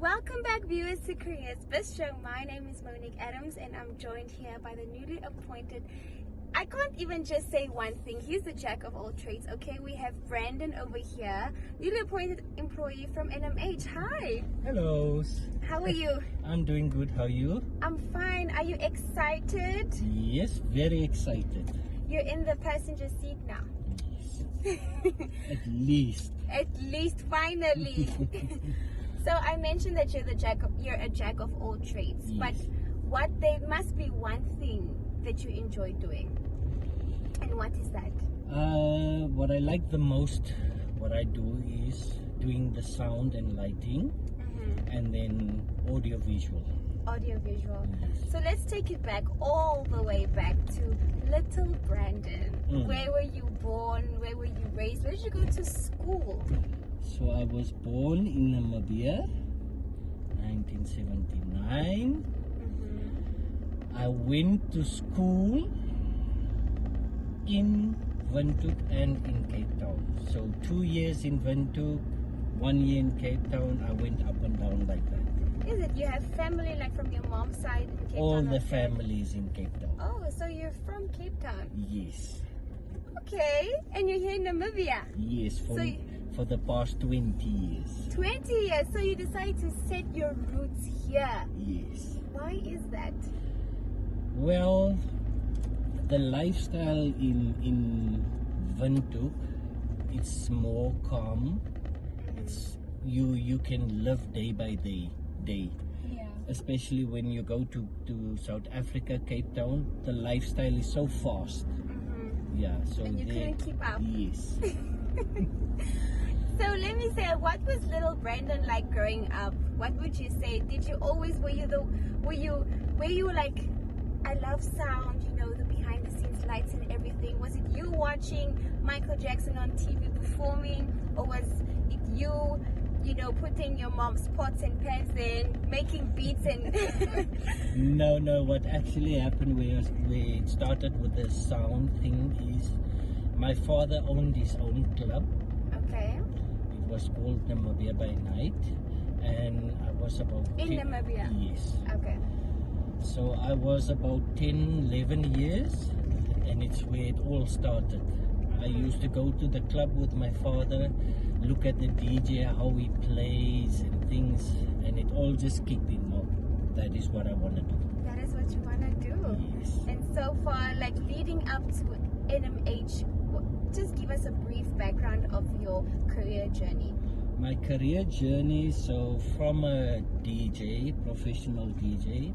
Welcome back, viewers, to Careers Bistro. My name is Monique Adams and I'm joined here by the newly appointed, I can't even just say one thing, he's the jack of all trades. Okay, we have Brandon over here, newly appointed employee from NMH. Hi. Hello. How are you? I'm doing good. How are you? I'm fine. Are you excited? Yes, very excited. You're in the passenger seat now. Yes. At least. At least, finally. So I mentioned that you're a jack of all trades, yes. but there must be one thing that you enjoy doing. And what is that? What I like the most, what I do is doing the sound and lighting, and then audio visual. Audio visual. Yes. So let's take it back, all the way back to little Brandon. Where were you born? Where were you raised? Where did you go to school? So I was born in Namibia, 1979. I went to school in Windhoek and in Cape Town. So 2 years in Windhoek, 1 year in Cape Town. I went up and down like that. Is it you have family like from your mom's side in Cape Town? All the families in Cape Town. Oh, so you're from Cape Town? Yes. Okay, and you're here in Namibia? Yes, for the past 20 years. 20 years, so you decided to set your roots here. Yes. Why is that? Well, the lifestyle in Windhoek, it's more calm. It's you can live day by day. Yeah. Especially when you go to South Africa, Cape Town, the lifestyle is so fast. Yeah, so and you couldn't keep up. Yes. So let me say, what was little Brandon like growing up? What would you say? Did you always were you like, I love sound, you know, the behind the scenes lights and everything? Was it you watching Michael Jackson on TV performing, or was it you know, putting your mom's pots and pans in, making beats and No, what actually happened where it started with the sound thing is my father owned his own club. Okay. It was called Namibia by Night, and I was about in Namibia. Yes. Okay. So I was about 10, 11 years, and it's where it all started. I used to go to the club with my father, look at the DJ, how he plays and things, and it all just kicked in. Oh, that is what I want to do. That is what you want to do. Yes. And so far, like leading up to NMH, just give us a brief background of your career journey. My career journey, so from a DJ, professional DJ,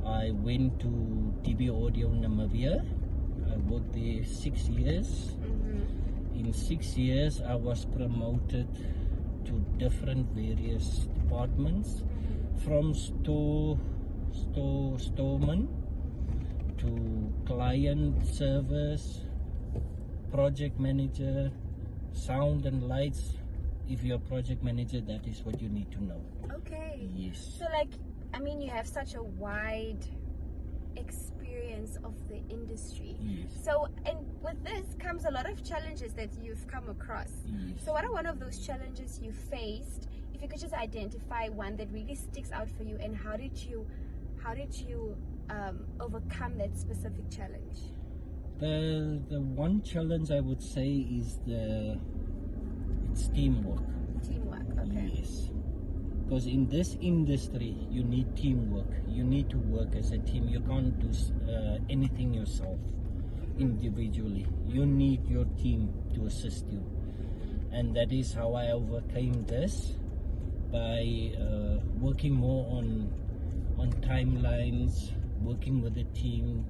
I went to TB Audio Namibia. I worked there 6 years. In 6 years, I was promoted to different various departments, from storeman to client service, project manager, sound and lights. If you're a project manager, that is what you need to know. Okay. Yes. So like, I mean, you have such a wide experience of the industry. Yes. So, and with this comes a lot of challenges that you've come across. Yes. So what are one of those challenges you faced? If you could just identify one that really sticks out for you, and how did you overcome that specific challenge? The one challenge I would say is it's teamwork. Teamwork. Okay. Yes. Because in this industry, you need teamwork. You need to work as a team. You can't do anything yourself individually. You need your team to assist you. And that is how I overcame this, by working more on timelines, working with the team,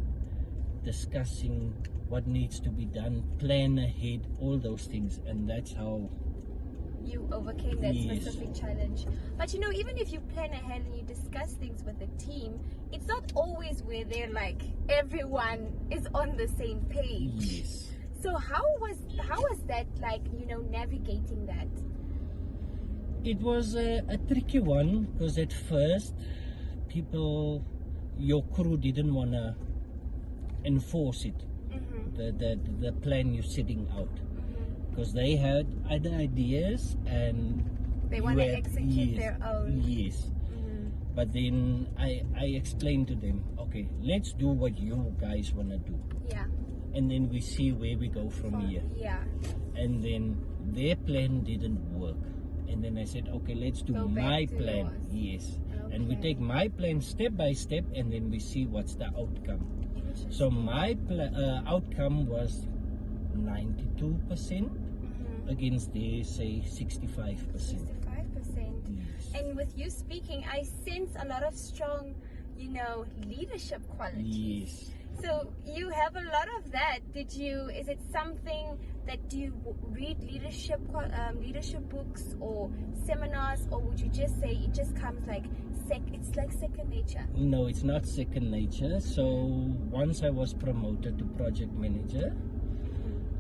discussing what needs to be done, plan ahead, all those things. And that's how you overcame that specific challenge. But you know, even if you plan ahead and you discuss things with the team, it's not always where they're like everyone is on the same page. Yes. So how was that like, you know, navigating that? It was a tricky one, because at first your crew didn't want to enforce it, the plan you're setting out, because they had other ideas and They want to You have- execute yes, their own. Yes. But then I explained to them, okay, let's do what you guys want to do. Yeah. And then we see where we go from here. Yeah. And then their plan didn't work. And then I said, okay, let's do Go back my to plan. yours. Yes. And we Okay. take my plan step by step, and then we see what's the outcome. Interesting. So my outcome was 92% against their, say, 65%. 65%. Yes. And with you speaking, I sense a lot of strong, leadership qualities. Yes. So you have a lot of that. Is it something that you read leadership books or seminars, or would you just say it just comes like it's like second nature? No, it's not second nature. So once I was promoted to project manager,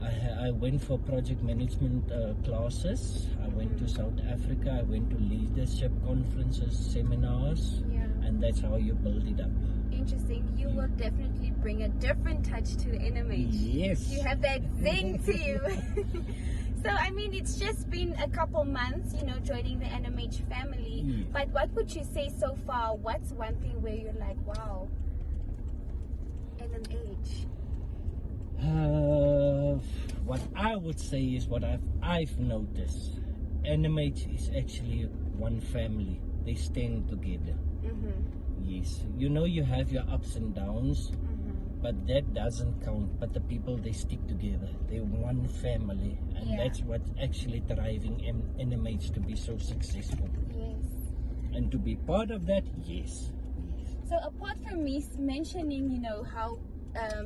I went for project management classes. I went to South Africa. I went to leadership conferences, seminars, Yeah. and that's how you build it up. Interesting. You will definitely bring a different touch to the NMH. Yes. You have that zing to you. So, I mean, it's just been a couple months, joining the NMH family. Yes. But what would you say so far? What's one thing where you're like, wow, NMH? What I would say is what I've noticed. NMH is actually one family. They stand together. Yes. You have your ups and downs, but that doesn't count. But the people, they stick together. They're one family. And Yeah. that's what's actually driving NMH to be so successful. Yes. And to be part of that, yes. So apart from me mentioning, how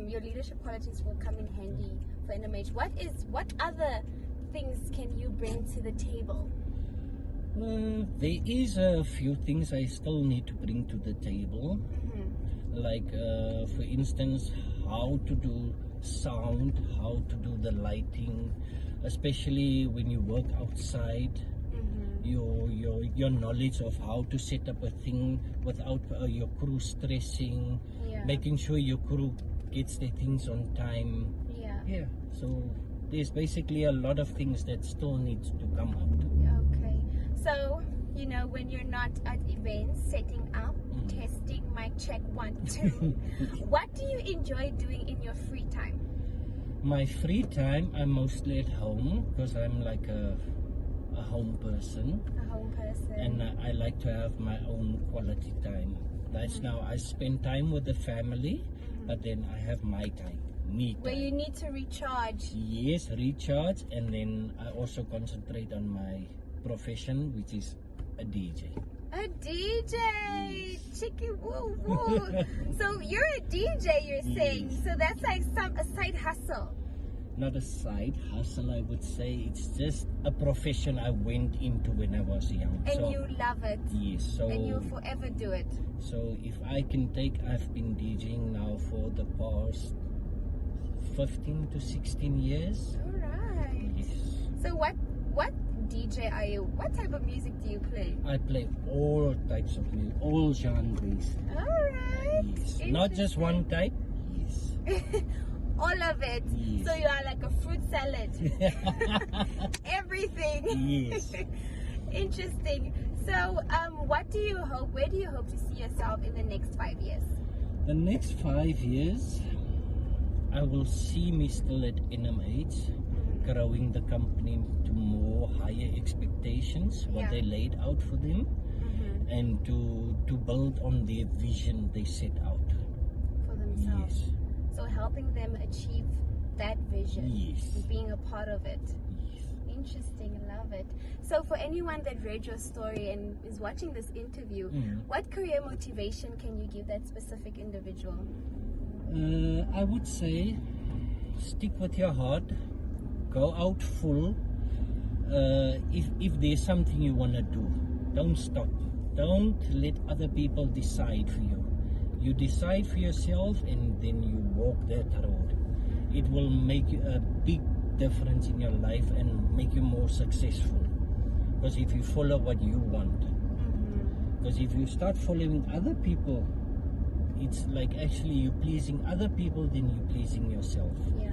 your leadership qualities will come in handy for NMH, what other things can you bring to the table? There is a few things I still need to bring to the table. Like, for instance, how to do sound, how to do the lighting, especially when you work outside. Your knowledge of how to set up a thing without your crew stressing, Yeah. making sure your crew gets their things on time. Yeah. So there's basically a lot of things that still needs to come out. Okay. So, when you're not at events, setting up, testing, mic check, 1, 2, what do you enjoy doing in your free time? My free time, I'm mostly at home because I'm like a home person, A home person. and I like to have my own quality time. That's now I spend time with the family, but then I have my time, me time. Where you need to recharge. Yes, recharge, and then I also concentrate on my profession, which is a DJ. A DJ, chicken woo woo. So you're a DJ, you're saying. Yes. So that's like a side hustle. Not a side hustle, I would say. It's just a profession I went into when I was young. And so, you love it. yes, so And you'll forever do it. so if I can take, I've been DJing now for the past 15 to 16 years. Alright. Yes. So what DJ are you? What type of music do you play? I play all types of music, all genres. Alright. Yes. Not just one type. Yes. All of it. Yes. So you are like a fruit salad. Everything. Yes. Interesting. So where do you hope to see yourself in the next 5 years? The next 5 years, I will see me still at NMH, growing the company to more higher expectations, what Yeah. they laid out for them, and to build on their vision they set out. For themselves. Yes. So helping them achieve that vision. Yes. And being a part of it. Yes. Interesting, love it. So for anyone that read your story and is watching this interview, what career motivation can you give that specific individual? I would say stick with your heart, go out full. If there's something you want to do, don't stop. Don't let other people decide for you. You decide for yourself, and then you walk that road. It will make you a big difference in your life and make you more successful. Because if you follow what you want, because if you start following other people, it's like actually you're pleasing other people than you're pleasing yourself. Yeah.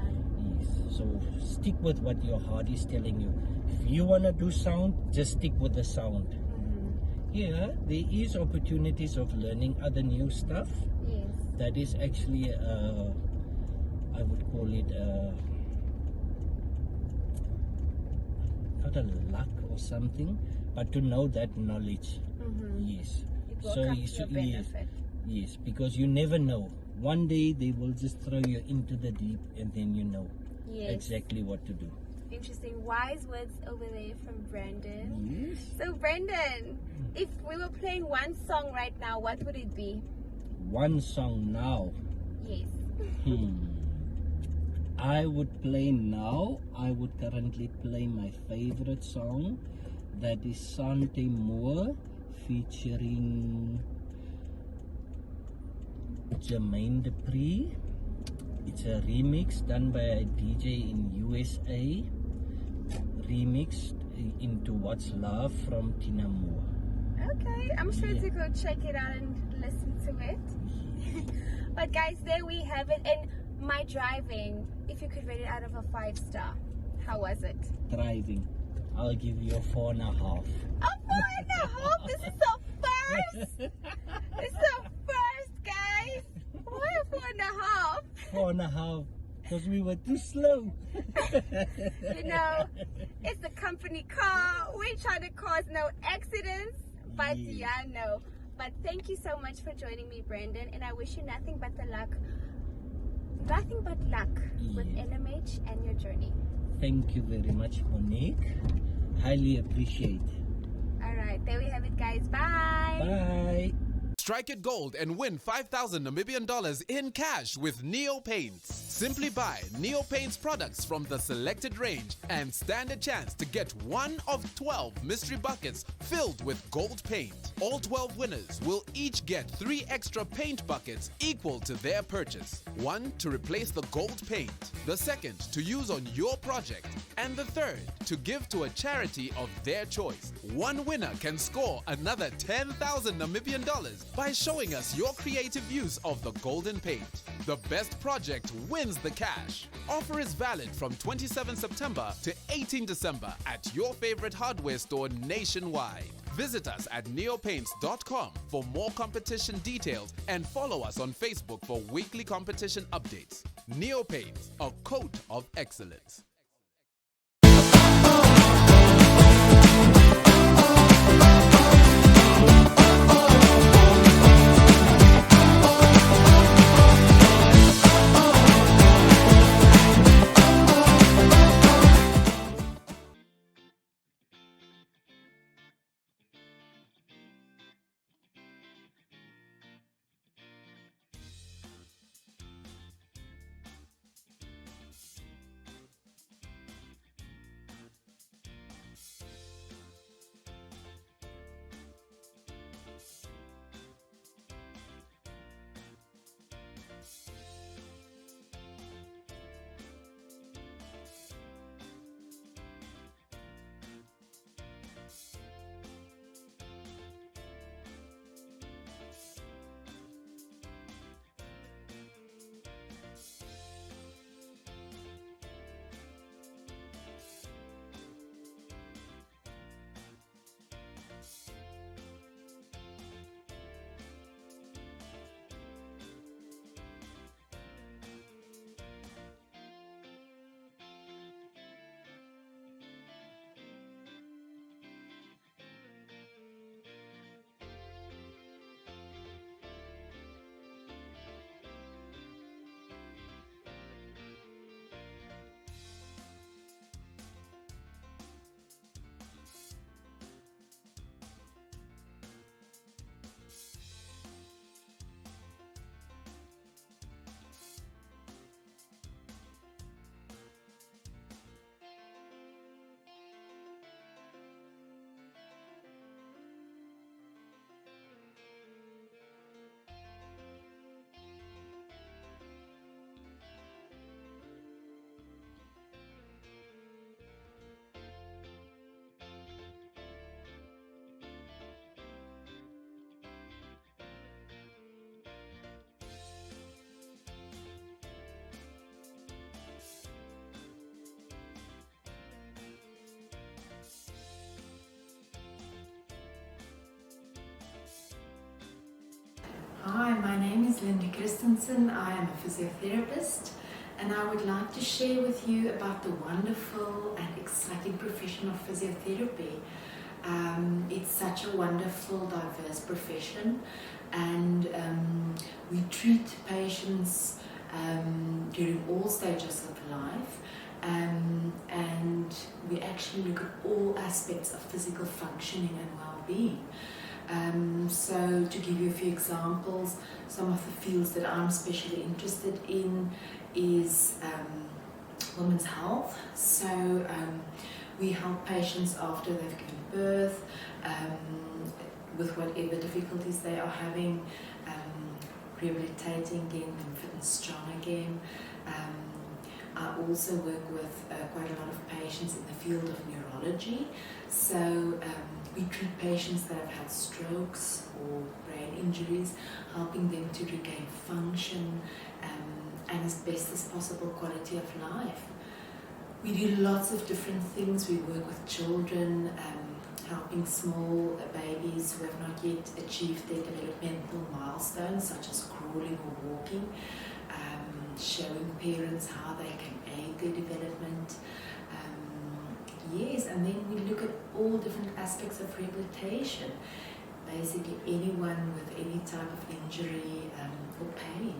So stick with what your heart is telling you. If you want to do sound, just stick with the sound. Here, there is opportunities of learning other new stuff. Yes. That is actually, I would call it, not a luck or something, but to know that knowledge. Yes. It will come to your benefit. Yes, because you never know. One day they will just throw you into the deep, and then you know exactly what to do. Interesting. Wise words over there from Brandon. Yes. So Brandon, if we were playing one song right now, what would it be? One song now. Yes. I would play now. I would currently play my favorite song. That is Sante Moore featuring Jermaine Dupri. It's a remix done by a DJ in USA. Remixed into What's Love from Tina Moore. Okay, I'm sure to go check it out and listen to it. But guys, there we have it. And my driving, if you could rate it out of a 5-star, how was it? Driving, I'll give you a 4.5. A 4.5? This is the first. This is the first, guys. Why a 4.5? 4.5, because we were too slow. You know, it's a company car. We try to cause no accidents, but yeah, no. But thank you so much for joining me, Brandon, and I wish you nothing but luck with NMH and your journey. Thank you very much, Monique. Highly appreciate. All right, there we have it, guys. Bye. Bye. Strike it gold and win 5,000 Namibian dollars in cash with Neo Paints. Simply buy Neo Paints products from the selected range and stand a chance to get one of 12 mystery buckets filled with gold paint. All 12 winners will each get 3 extra paint buckets equal to their purchase. One to replace the gold paint, the second to use on your project, and the third to give to a charity of their choice. One winner can score another 10,000 Namibian dollars by showing us your creative use of the golden paint. The best project wins the cash. Offer is valid from 27 September to 18 December at your favorite hardware store nationwide. Visit us at neopaints.com for more competition details and follow us on Facebook for weekly competition updates. Neo Paints, a coat of excellence. Hi, my name is Linda Christensen. I am a physiotherapist, and I would like to share with you about the wonderful and exciting profession of physiotherapy. It's such a wonderful, diverse profession, and we treat patients during all stages of life, and we actually look at all aspects of physical functioning and well-being. So to give you a few examples, some of the fields that I'm especially interested in is women's health. So we help patients after they've given birth with whatever difficulties they are having, rehabilitating, getting them fit and strong again. I also work with quite a lot of patients in the field of neurology. So we treat patients that have had strokes or brain injuries, helping them to regain function and as best as possible quality of life. We do lots of different things. We work with children, helping small babies who have not yet achieved their developmental milestones, such as crawling or walking, showing parents how they can aid their development. Yes, and then we look at all different aspects of rehabilitation. Basically anyone with any type of injury or pain.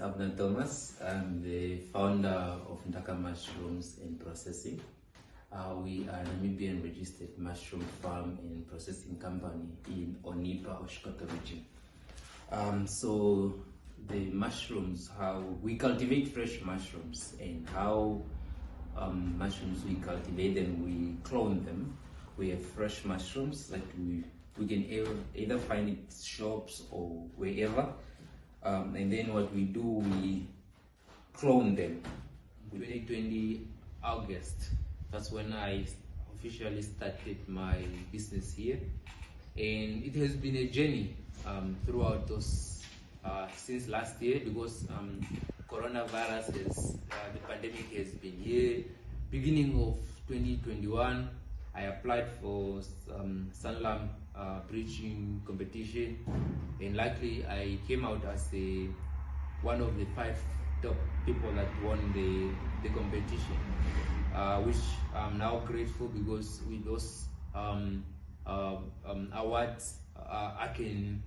Abner Tomas. I'm the founder of Ndaka Mushrooms and Processing. We are a Namibian registered mushroom farm and processing company in Onipa, Oshkoto region. So the mushrooms, how we cultivate fresh mushrooms and how mushrooms we cultivate them, we clone them. We have fresh mushrooms that we can either find it shops or wherever. And then what we do, we clone them. 2020 August, that's when I officially started my business here, and it has been a journey throughout those since last year, because coronavirus the pandemic has been here. Beginning of 2021, I applied for Sanlam preaching competition, and luckily I came out as one of the 5 top people that won the competition, which I'm now grateful, because with those awards I can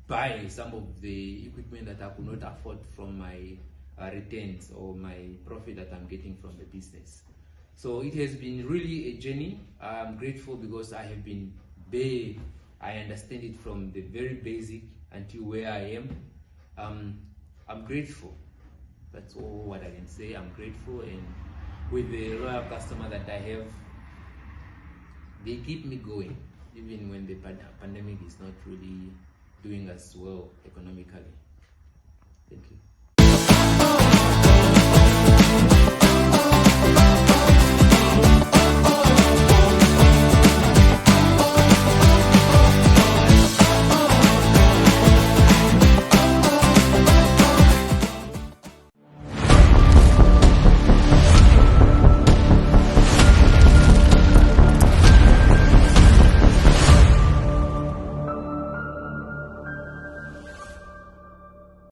buy some of the equipment that I could not afford from my returns or my profit that I'm getting from the business. So it has been really a journey. I'm grateful because I have been there. I understand it from the very basic until where I am. I'm grateful. That's all what I can say. I'm grateful, and with the loyal customer that I have, they keep me going even when the pandemic is not really doing as well economically. Thank you.